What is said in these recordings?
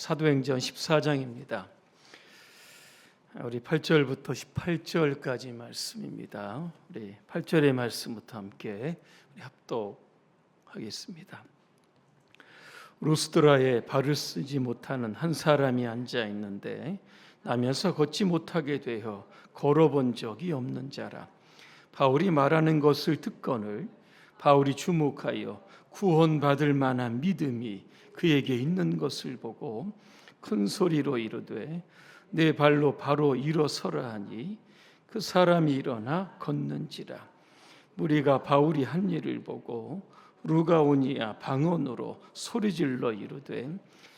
사도행전 14장입니다. 우리 8절부터 18절까지 말씀입니다. 우리 8절의 말씀부터 함께 합독하겠습니다. 루스드라에 발을 쓰지 못하는 한 사람이 앉아 있는데 나면서 걷지 못하게 되어 걸어본 적이 없는 자라. 바울이 말하는 것을 듣거늘 바울이 주목하여 구원받을 만한 믿음이 그에게 있는 것을 보고 큰 소리로 이르되 내 발로 바로 일어서라 하니 그 사람이 일어나 걷는지라. 무리가 바울이 한 일을 보고 루가오니아 방언으로 소리질러 이르되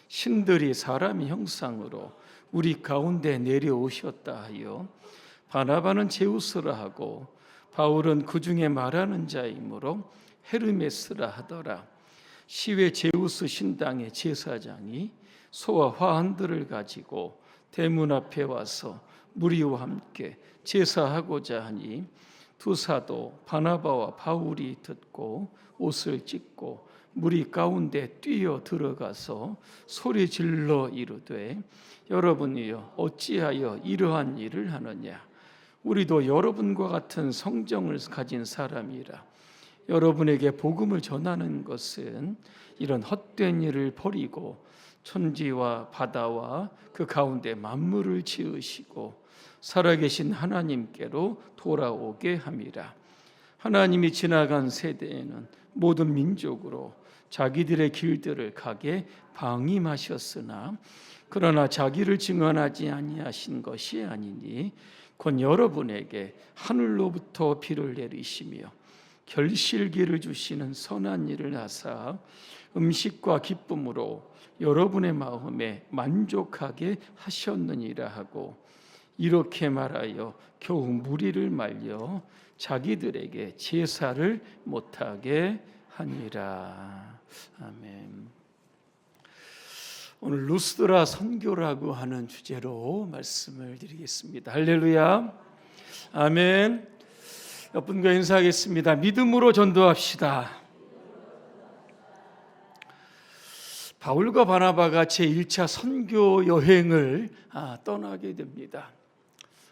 신들이 사람의 형상으로 우리 가운데 내려오셨다 하여 바나바는 제우스라 하고 바울은 그 중에 말하는 자이므로 헤르메스라 하더라. 시외 제우스 신당의 제사장이 소와 화환들을 가지고 대문 앞에 와서 무리와 함께 제사하고자 하니 두 사도 바나바와 바울이 듣고 옷을 찢고 무리 가운데 뛰어 들어가서 소리 질러 이르되 여러분이여 어찌하여 이러한 일을 하느냐. 우리도 여러분과 같은 성정을 가진 사람이라. 여러분에게 복음을 전하는 것은 이런 헛된 일을 버리고 천지와 바다와 그 가운데 만물을 지으시고 살아계신 하나님께로 돌아오게 함이라. 하나님이 지나간 세대에는 모든 민족으로 자기들의 길들을 가게 방임하셨으나 그러나 자기를 증언하지 아니하신 것이 아니니 곧 여러분에게 하늘로부터 비를 내리시며 결실기를 주시는 선한 일을 하사 음식과 기쁨으로 여러분의 마음에 만족하게 하셨느니라 하고 이렇게 말하여 겨우 무리를 말려 자기들에게 제사를 못하게 하니라. 아멘. 오늘 루스드라 선교라고 하는 주제로 말씀을 드리겠습니다. 할렐루야. 아멘. 옆분과 인사하겠습니다. 믿음으로 전도합시다. 바울과 바나바가 제1차 선교 여행을 떠나게 됩니다.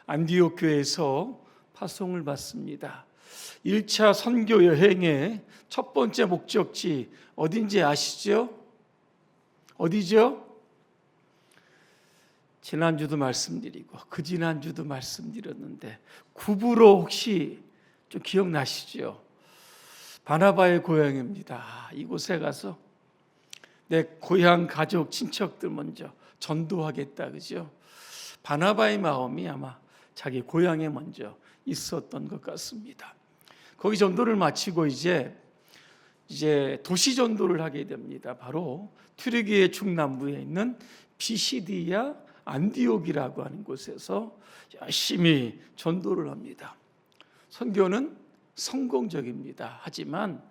안디옥 교회에서 파송을 받습니다. 1차 선교 여행의 첫 번째 목적지 어딘지 아시죠? 어디죠? 지난주도 말씀드리고 그 지난주도 말씀드렸는데 구부로 혹시 좀 기억나시죠? 바나바의 고향입니다. 이곳에 가서 내 고향 가족 친척들 먼저 전도하겠다, 그죠? 바나바의 마음이 아마 자기 고향에 먼저 있었던 것 같습니다. 거기 전도를 마치고 이제 도시 전도를 하게 됩니다. 바로 튀르기의 중남부에 있는 비시디아 안디옥이라고 하는 곳에서 열심히 전도를 합니다. 선교는 성공적입니다. 하지만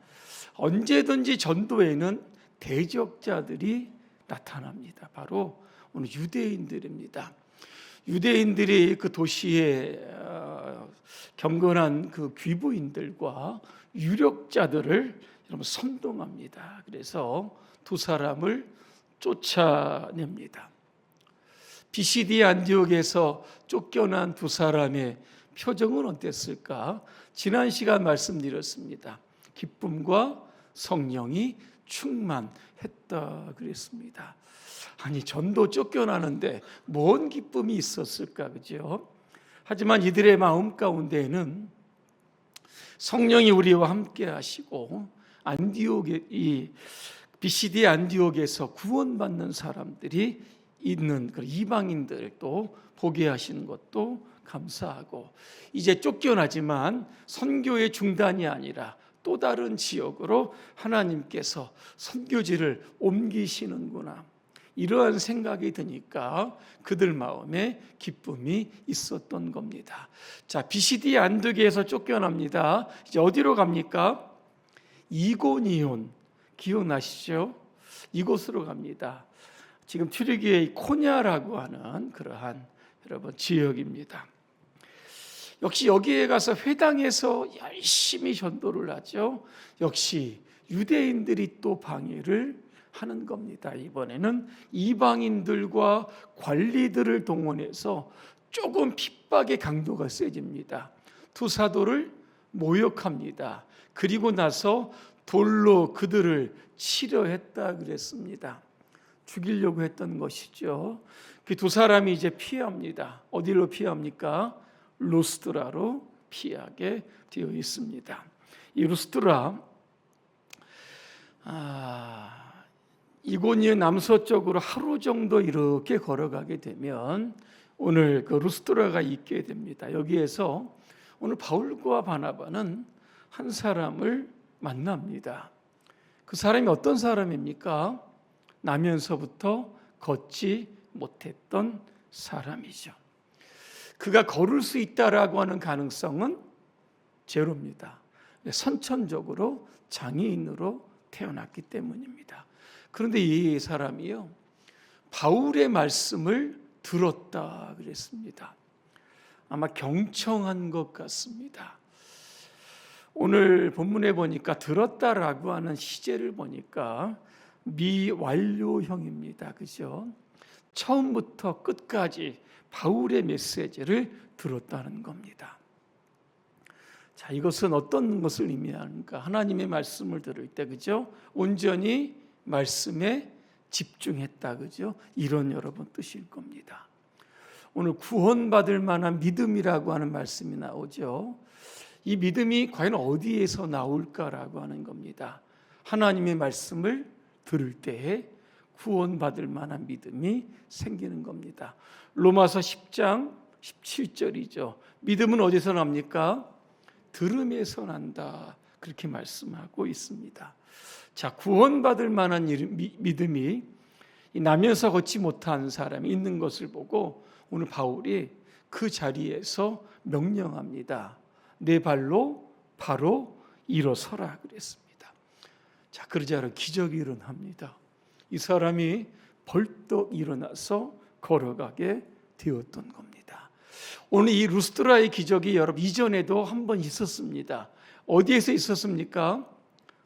언제든지 전도에는 대적자들이 나타납니다. 바로 오늘 유대인들입니다. 유대인들이 그 도시에 경건한 그 귀부인들과 유력자들을 여러분 선동합니다. 그래서 두 사람을 쫓아냅니다. 비시디 안디옥에서 쫓겨난 두 사람의 표정은 어땠을까? 지난 시간 말씀드렸습니다. 기쁨과 성령이 충만했다 그랬습니다. 아니 전도 쫓겨나는데 뭔 기쁨이 있었을까, 그죠? 하지만 이들의 마음 가운데에는 성령이 우리와 함께 하시고 이 비시디 안디옥에서 구원받는 사람들이 있는 그 이방인들도 보게 하시는 것도 감사하고 이제 쫓겨나지만 선교의 중단이 아니라 또 다른 지역으로 하나님께서 선교지를 옮기시는구나, 이러한 생각이 드니까 그들 마음에 기쁨이 있었던 겁니다. 자, 비시디 안디옥에서 쫓겨납니다. 이제 어디로 갑니까? 이고니온, 기억나시죠? 이곳으로 갑니다. 지금 튀르기의 코냐라고 하는 그러한 여러분 지역입니다. 역시 여기에 가서 회당에서 열심히 전도를 하죠. 역시 유대인들이 또 방해를 하는 겁니다. 이번에는 이방인들과 관리들을 동원해서 조금 핍박의 강도가 세집니다. 두 사도를 모욕합니다. 그리고 나서 돌로 그들을 치려했다 그랬습니다. 죽이려고 했던 것이죠. 그 두 사람이 이제 피합니다. 어디로 피합니까? 루스드라로 피하게 되어 있습니다. 이 루스드라, 이고니의 남서쪽으로 하루 정도 이렇게 걸어가게 되면 오늘 그 루스드라가 있게 됩니다. 여기에서 오늘 바울과 바나바는 한 사람을 만납니다. 그 사람이 어떤 사람입니까? 나면서부터 걷지 못했던 사람이죠. 그가 걸을 수 있다라고 하는 가능성은 제로입니다. 선천적으로 장애인으로 태어났기 때문입니다. 그런데 이 사람이요, 바울의 말씀을 들었다 그랬습니다. 아마 경청한 것 같습니다. 오늘 본문에 보니까 들었다라고 하는 시제를 보니까 미완료형입니다. 그죠? 처음부터 끝까지 바울의 메시지를 들었다는 겁니다. 자, 이것은 어떤 것을 의미하는가? 하나님의 말씀을 들을 때, 그죠? 온전히 말씀에 집중했다, 그죠? 이런 여러분 뜻일 겁니다. 오늘 구원받을 만한 믿음이라고 하는 말씀이 나오죠. 이 믿음이 과연 어디에서 나올까라고 하는 겁니다. 하나님의 말씀을 들을 때에 구원받을 만한 믿음이 생기는 겁니다. 로마서 10장 17절이죠. 믿음은 어디서 납니까? 들음에서 난다. 그렇게 말씀하고 있습니다. 자, 구원받을 만한 믿음이 나면서 걷지 못한 사람이 있는 것을 보고 오늘 바울이 그 자리에서 명령합니다. 내 발로 바로 일어서라 그랬습니다. 자, 그러자 기적이 일어납니다. 이 사람이 벌떡 일어나서 걸어가게 되었던 겁니다. 오늘 이 루스드라의 기적이 여러분 이전에도 한 번 있었습니다. 어디에서 있었습니까?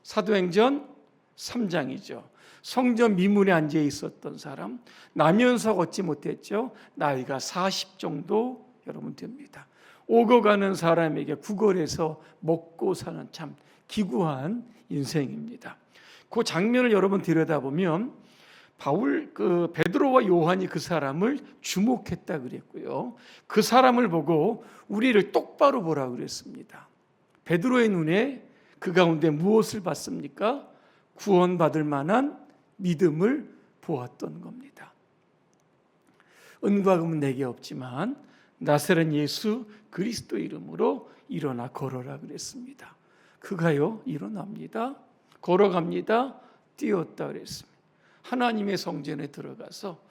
사도행전 3장이죠. 성전 미문에 앉아 있었던 사람, 나면서 걷지 못했죠. 나이가 40 정도 여러분 됩니다. 오고 가는 사람에게 구걸해서 먹고 사는 참 기구한 인생입니다. 그 장면을 여러분 들여다보면 베드로와 요한이 그 사람을 주목했다 그랬고요. 그 사람을 보고 우리를 똑바로 보라 그랬습니다. 베드로의 눈에 그 가운데 무엇을 봤습니까? 구원받을 만한 믿음을 보았던 겁니다. 은과 금은 내게 없지만 나사렛 예수 그리스도 이름으로 일어나 걸어라 그랬습니다. 그가요 일어납니다. 걸어갑니다. 뛰었다 그랬습니다. 하나님의 성전에 들어가서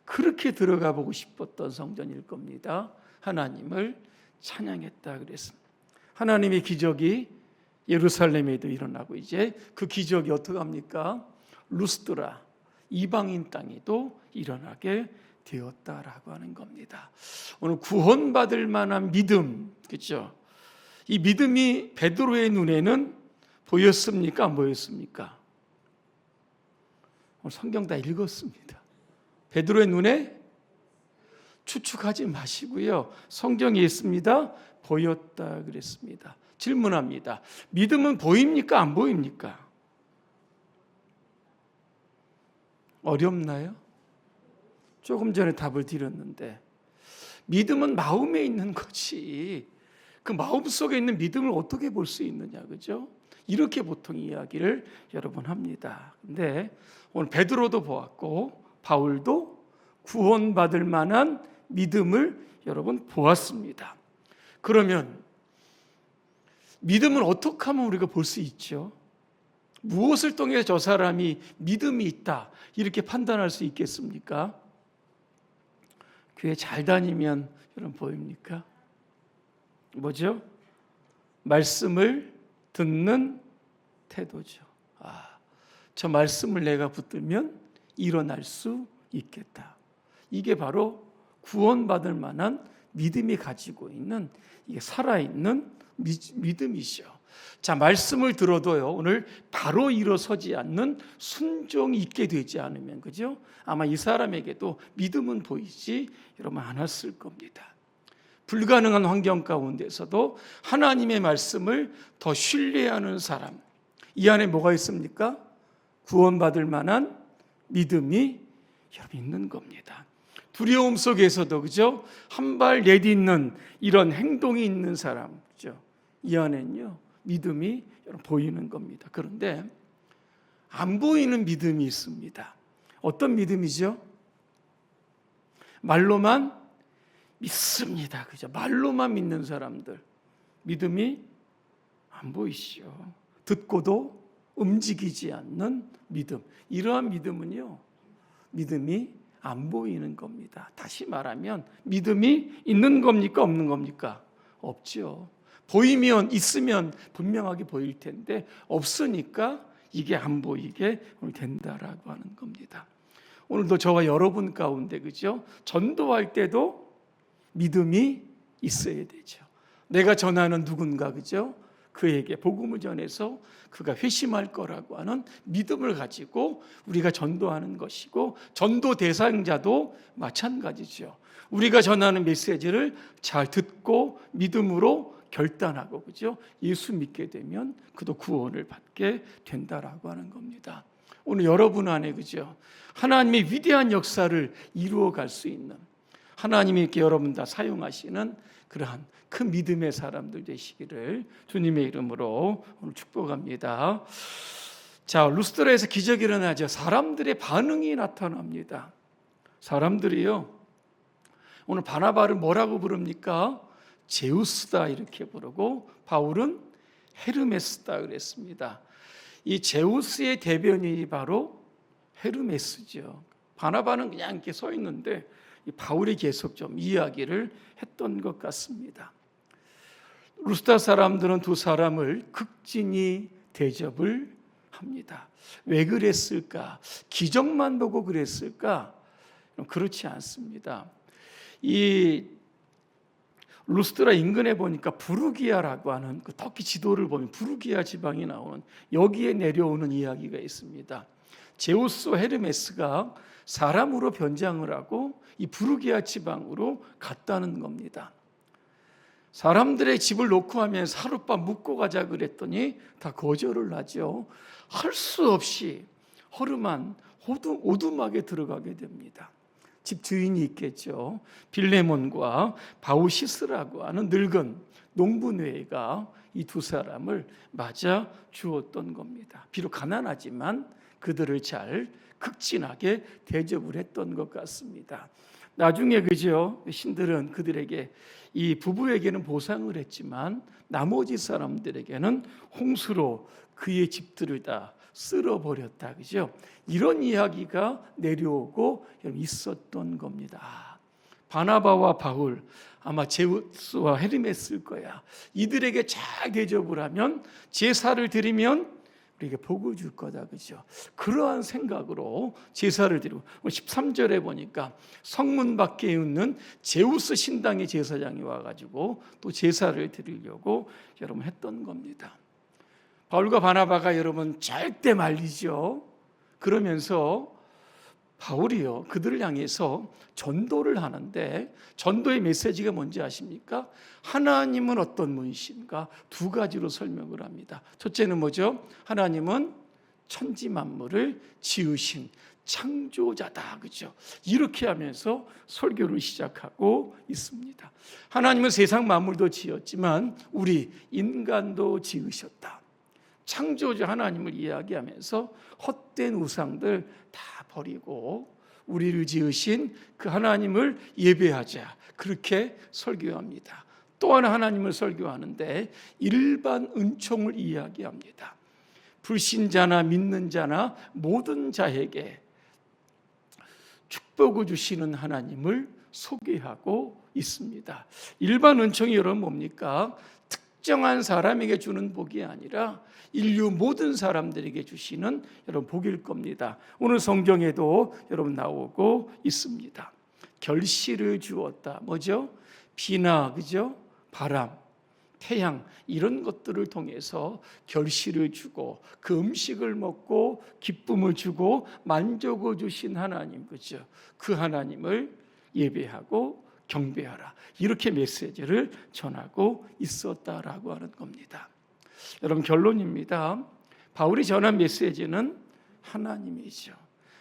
그렇게 들어가 보고 싶었던 성전일 겁니다. 하나님을 찬양했다 그랬습니다. 하나님의 기적이 예루살렘에도 일어나고 이제 그 기적이 어떻게 합니까? 루스드라 이방인 땅에도 일어나게 되었다라고 하는 겁니다. 오늘 구원받을 만한 믿음, 그렇죠? 이 믿음이 베드로의 눈에는 보였습니까? 안 보였습니까? 오늘 성경 다 읽었습니다. 베드로의 눈에 추측하지 마시고요. 성경에 있습니다. 보였다 그랬습니다. 질문합니다. 믿음은 보입니까? 안 보입니까? 어렵나요? 조금 전에 답을 드렸는데 믿음은 마음에 있는 거지 그 마음 속에 있는 믿음을 어떻게 볼 수 있느냐, 그죠? 이렇게 보통 이야기를 여러분 합니다. 근데 오늘 베드로도 보았고 바울도 구원받을 만한 믿음을 여러분 보았습니다. 그러면 믿음은 어떻게 하면 우리가 볼 수 있죠? 무엇을 통해 저 사람이 믿음이 있다 이렇게 판단할 수 있겠습니까? 교회 잘 다니면 여러분 보입니까? 뭐죠? 말씀을 듣는 태도죠. 저 말씀을 내가 붙들면 일어날 수 있겠다. 이게 바로 구원받을 만한 믿음이 가지고 있는 이게 살아있는 믿음이죠. 자, 말씀을 들어도요, 오늘 바로 일어서지 않는 순종이 있게 되지 않으면, 그죠? 아마 이 사람에게도 믿음은 보이지 여러분 않았을 겁니다. 불가능한 환경 가운데서도 하나님의 말씀을 더 신뢰하는 사람, 이 안에 뭐가 있습니까? 구원받을 만한 믿음이 여러분 있는 겁니다. 두려움 속에서도, 그죠? 한 발 내딛는 이런 행동이 있는 사람, 그죠? 이 안에는요, 믿음이 여러분 보이는 겁니다. 그런데 안 보이는 믿음이 있습니다. 어떤 믿음이죠? 말로만 믿습니다. 그죠? 말로만 믿는 사람들. 믿음이 안 보이시죠. 듣고도 움직이지 않는 믿음. 이러한 믿음은요, 믿음이 안 보이는 겁니다. 다시 말하면 믿음이 있는 겁니까? 없는 겁니까? 없죠. 보이면, 있으면 분명하게 보일 텐데 없으니까 이게 안 보이게 된다라고 하는 겁니다. 오늘도 저와 여러분 가운데, 그죠? 전도할 때도 믿음이 있어야 되죠. 내가 전하는 누군가, 그죠? 그에게 복음을 전해서 그가 회심할 거라고 하는 믿음을 가지고 우리가 전도하는 것이고, 전도 대상자도 마찬가지죠. 우리가 전하는 메시지를 잘 듣고 믿음으로 결단하고, 그죠? 예수 믿게 되면 그도 구원을 받게 된다라고 하는 겁니다. 오늘 여러분 안에, 그죠? 하나님의 위대한 역사를 이루어 갈 수 있는, 하나님이 이렇게 여러분 다 사용하시는 그러한 큰 믿음의 사람들 되시기를 주님의 이름으로 오늘 축복합니다. 자, 루스드라에서 기적이 일어나죠. 사람들의 반응이 나타납니다. 사람들이요, 오늘 바나바를 뭐라고 부릅니까? 제우스다 이렇게 부르고, 바울은 헤르메스다 그랬습니다. 이 제우스의 대변인이 바로 헤르메스죠. 바나바는 그냥 이렇게 서 있는데 바울이 계속 좀 이야기를 했던 것 같습니다. 루스다 사람들은 두 사람을 극진히 대접을 합니다. 왜 그랬을까? 기적만 보고 그랬을까? 그렇지 않습니다. 이 루스드라 인근에 보니까 부르기아라고 하는 그 터키 지도를 보면 부르기아 지방이 나오는, 여기에 내려오는 이야기가 있습니다. 제우스와 헤르메스가 사람으로 변장을 하고 이 부르기아 지방으로 갔다는 겁니다. 사람들의 집을 놓고 하면서 하룻밤 묵고 가자 그랬더니 다 거절을 하죠. 할 수 없이 허름한 오두막에 들어가게 됩니다. 집 주인이 있겠죠. 빌레몬과 바우시스라고 하는 늙은 농부뇌가 이 두 사람을 맞아 주었던 겁니다. 비록 가난하지만 그들을 잘 극진하게 대접을 했던 것 같습니다. 나중에, 그죠? 신들은 그들에게, 이 부부에게는 보상을 했지만 나머지 사람들에게는 홍수로 그의 집들을 다 쓸어버렸다, 그죠? 이런 이야기가 내려오고 있었던 겁니다. 바나바와 바울, 아마 제우스와 헤르메스일 거야. 이들에게 잘 대접을 하면, 제사를 드리면 우리에게 복을 줄 거다, 그죠? 그러한 생각으로 제사를 드리고, 13절에 보니까 성문 밖에 있는 제우스 신당의 제사장이 와가지고 또 제사를 드리려고 여러분 했던 겁니다. 바울과 바나바가 여러분 절대 말리죠. 그러면서 바울이요, 그들을 향해서 전도를 하는데, 전도의 메시지가 뭔지 아십니까? 하나님은 어떤 분이신가? 두 가지로 설명을 합니다. 첫째는 뭐죠? 하나님은 천지 만물을 지으신 창조자다, 그죠? 이렇게 하면서 설교를 시작하고 있습니다. 하나님은 세상 만물도 지었지만 우리 인간도 지으셨다. 창조주 하나님을 이야기하면서 헛된 우상들 다 버리고 우리를 지으신 그 하나님을 예배하자, 그렇게 설교합니다. 또 하나 하나님을 설교하는데 일반 은총을 이야기합니다. 불신자나 믿는 자나 모든 자에게 축복을 주시는 하나님을 소개하고 있습니다. 일반 은총이 여러분 뭡니까? 특정한 사람에게 주는 복이 아니라 인류 모든 사람들에게 주시는 여러분 복일 겁니다. 오늘 성경에도 여러분 나오고 있습니다. 결실을 주었다. 뭐죠? 비나, 그죠? 바람, 태양 이런 것들을 통해서 결실을 주고 그 음식을 먹고 기쁨을 주고 만족을 주신 하나님, 그죠? 그 하나님을 예배하고 경배하라, 이렇게 메시지를 전하고 있었다라고 하는 겁니다. 여러분, 결론입니다. 바울이 전한 메시지는 하나님이죠.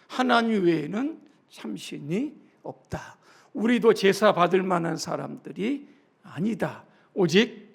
하나님 외에는 참신이 없다. 우리도 제사 받을 만한 사람들이 아니다. 오직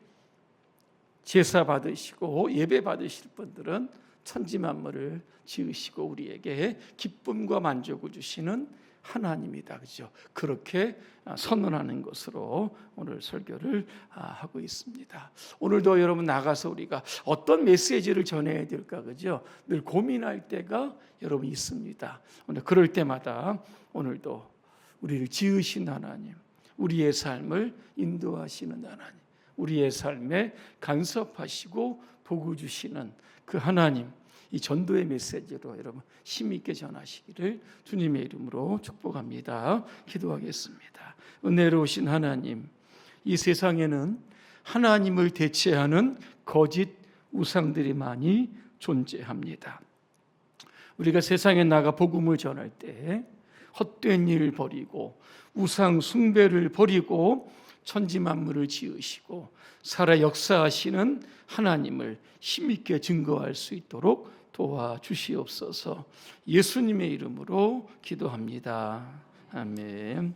제사 받으시고 예배 받으실 분들은 천지 만물을 지으시고 우리에게 기쁨과 만족을 주시는 하나님이다, 그죠? 그렇게 선언하는 것으로 오늘 설교를 하고 있습니다. 오늘도 여러분 나가서 우리가 어떤 메시지를 전해야 될까, 그죠? 늘 고민할 때가 여러분 있습니다. 오늘 그럴 때마다 오늘도 우리를 지으신 하나님, 우리의 삶을 인도하시는 하나님, 우리의 삶에 간섭하시고 복을 주시는 그 하나님, 이 전도의 메시지로 여러분 힘있게 전하시기를 주님의 이름으로 축복합니다. 기도하겠습니다. 은혜로우신 하나님, 이 세상에는 하나님을 대체하는 거짓 우상들이 많이 존재합니다. 우리가 세상에 나가 복음을 전할 때 헛된 일 버리고 우상 숭배를 버리고 천지 만물을 지으시고 살아 역사하시는 하나님을 힘있게 증거할 수 있도록 도와주시옵소서. 예수님의 이름으로 기도합니다. 아멘.